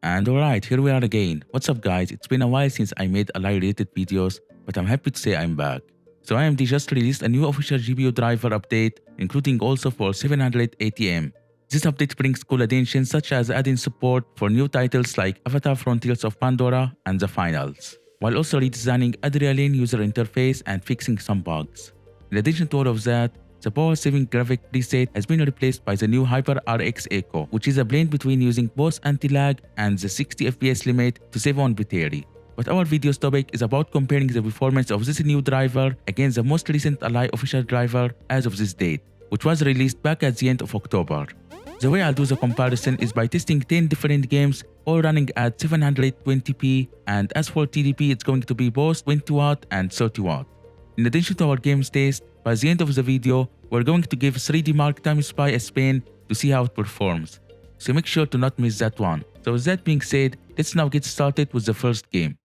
And alright, here we are again. What's up guys, it's been a while since I made ALLY related videos, but I'm happy to say I'm back. So AMD just released a new official GPU driver update, including also for 700 ATM. This update brings cool additions such as adding support for new titles like Avatar Frontiers of Pandora and The Finals, while also redesigning Adrenaline user interface and fixing some bugs. In addition to all of that, the power-saving graphic preset has been replaced by the new Hyper RX Echo, which is a blend between using both anti-lag and the 60 FPS limit to save on battery. But our video's topic is about comparing the performance of this new driver against the most recent ALLY official driver as of this date, which was released back at the end of October. The way I'll do the comparison is by testing 10 different games, all running at 720p, and as for TDP, it's going to be both 20W and 30W. In addition to our games test, by the end of the video, we're going to give 3D Mark Time Spy a spin to see how it performs, so make sure to not miss that one. So with that being said, let's now get started with the first game.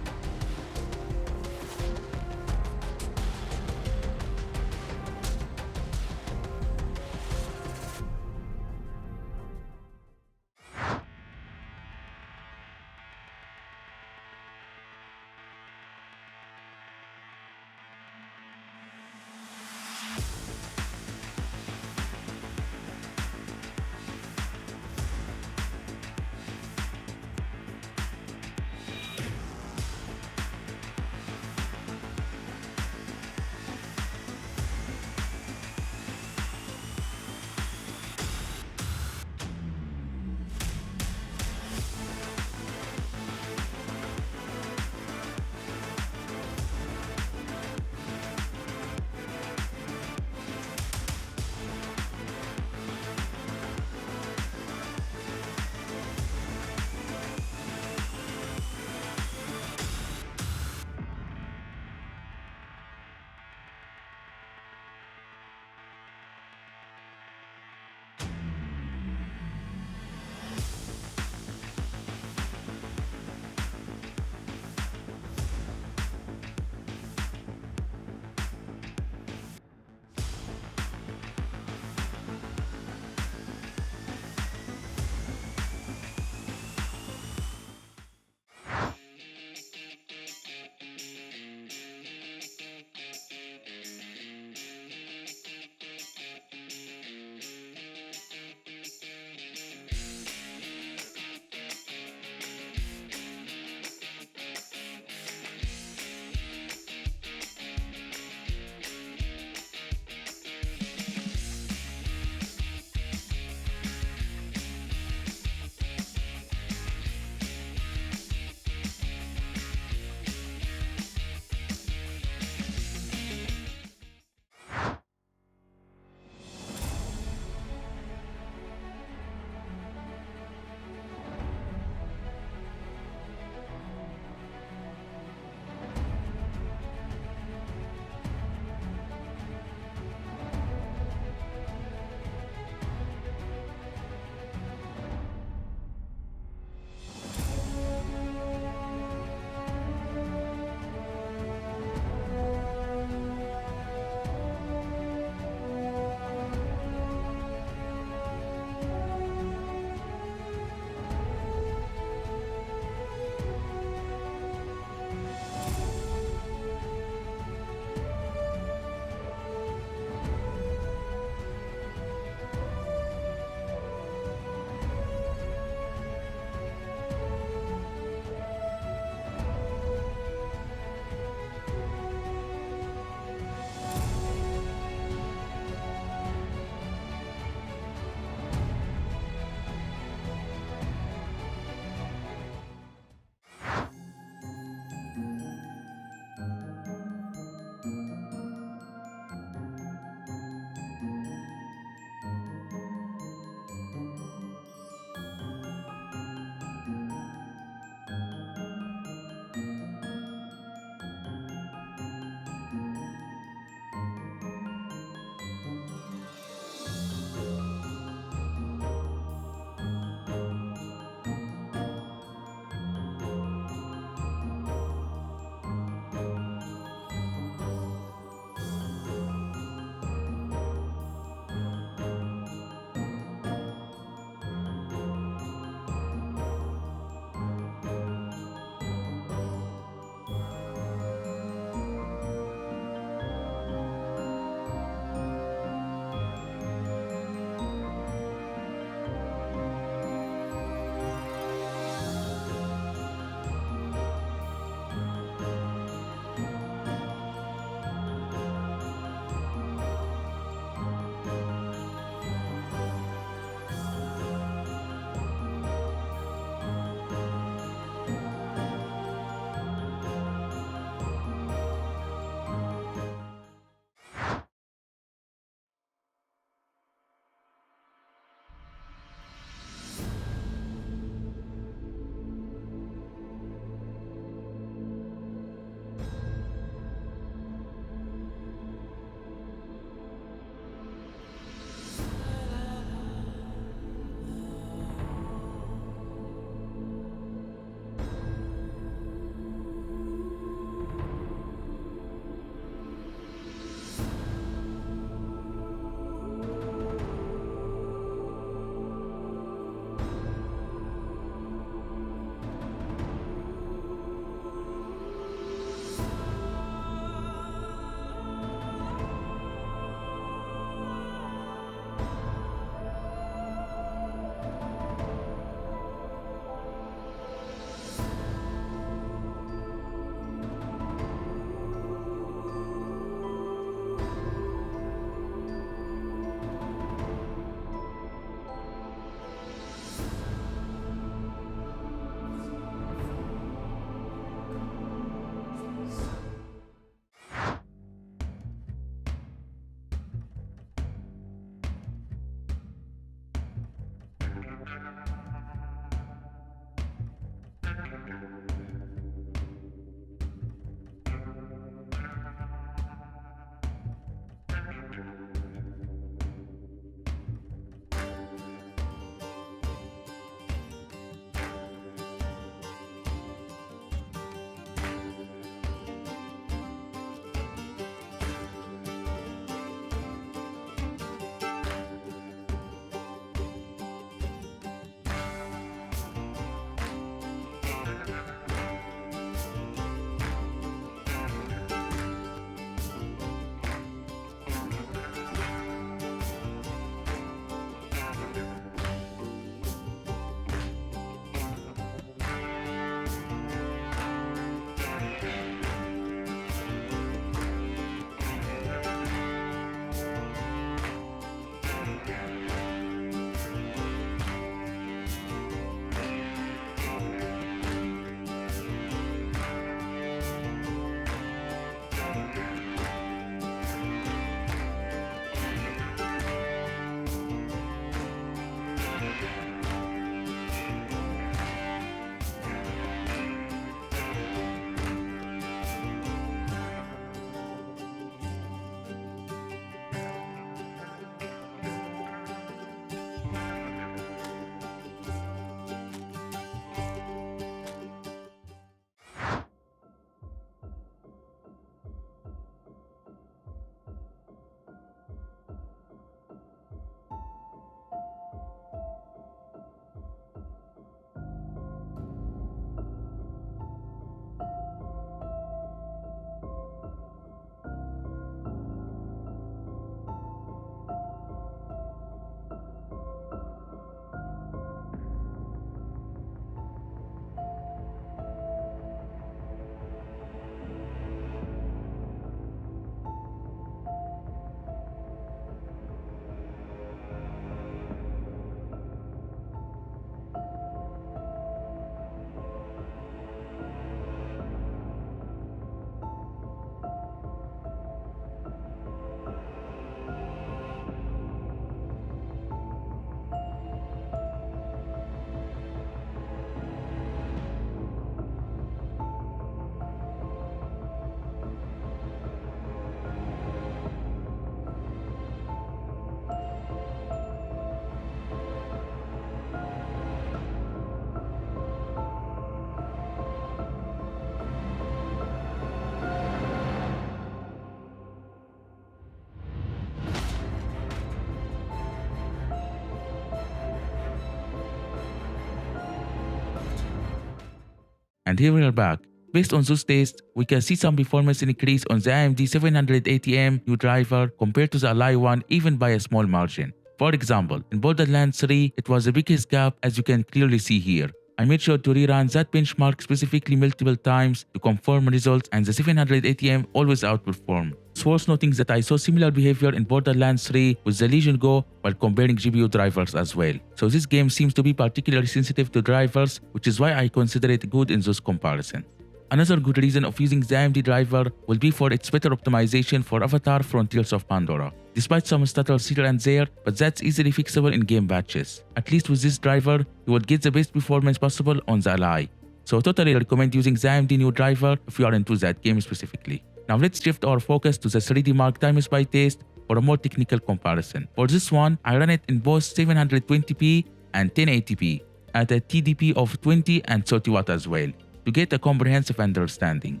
And here we are back. Based on those tests, we can see some performance increase on the AMD 780M new driver compared to the Ally one even by a small margin. For example, in Borderlands 3, it was the biggest gap as you can clearly see here. I made sure to rerun that benchmark specifically multiple times to confirm results, and the 780M always outperformed. It's worth noting that I saw similar behavior in Borderlands 3 with the Legion Go while comparing GPU drivers as well. So this game seems to be particularly sensitive to drivers, which is why I consider it good in those comparisons. Another good reason of using the AMD driver will be for its better optimization for Avatar Frontiers of Pandora. Despite some stutters here and there, but that's easily fixable in game patches. At least with this driver, you would get the best performance possible on the Ally. So I totally recommend using the AMD new driver if you are into that game specifically. Now let's shift our focus to the 3D Mark Time Spy test for a more technical comparison. For this one, I ran it in both 720p and 1080p at a TDP of 20 and 30 watt as well, to get a comprehensive understanding.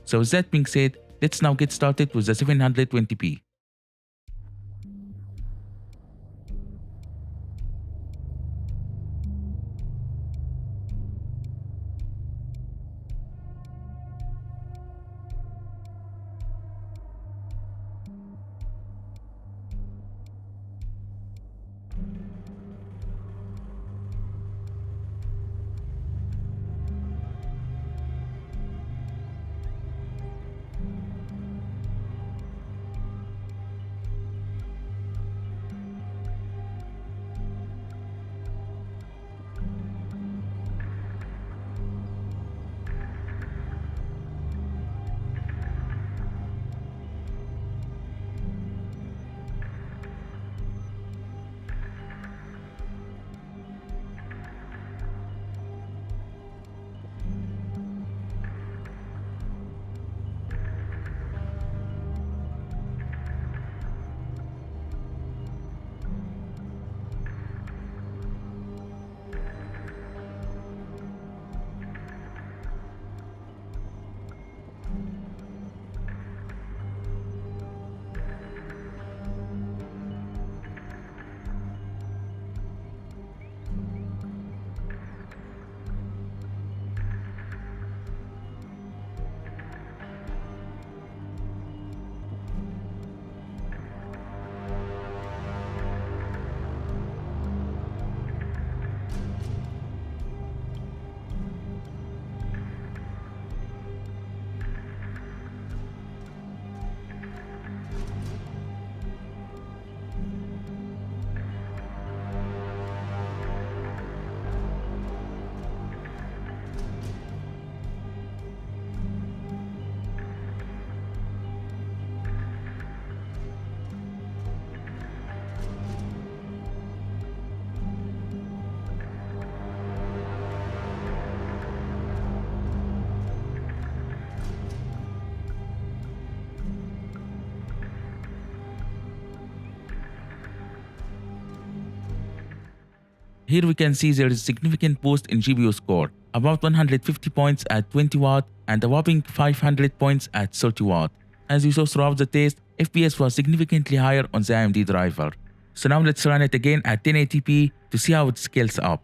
So with that being said, let's now get started with the 720p. Here we can see there is a significant boost in GPU score, about 150 points at 20 watt and a whopping 500 points at 30 watt. As you saw throughout the test, FPS was significantly higher on the AMD driver. So now let's run it again at 1080p to see how it scales up.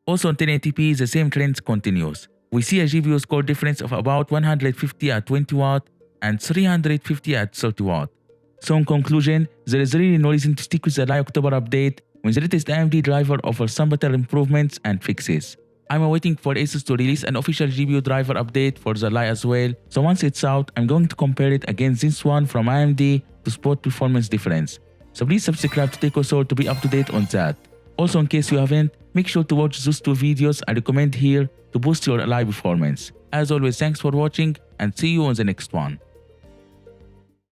Also on 1080p, the same trend continues. We see a GPU score difference of about 150 at 20 watt and 350 at 30 watt. So in conclusion, there is really no reason to stick with the Ally October update when the latest AMD driver offers some better improvements and fixes. I'm waiting for Asus to release an official GPU driver update for the Ally as well, so once it's out, I'm going to compare it against this one from AMD to spot performance difference. So please subscribe to TechOSol to be up to date on that. Also, in case you haven't, make sure to watch those two videos I recommend here to boost your Ally performance. As always, thanks for watching and see you on the next one.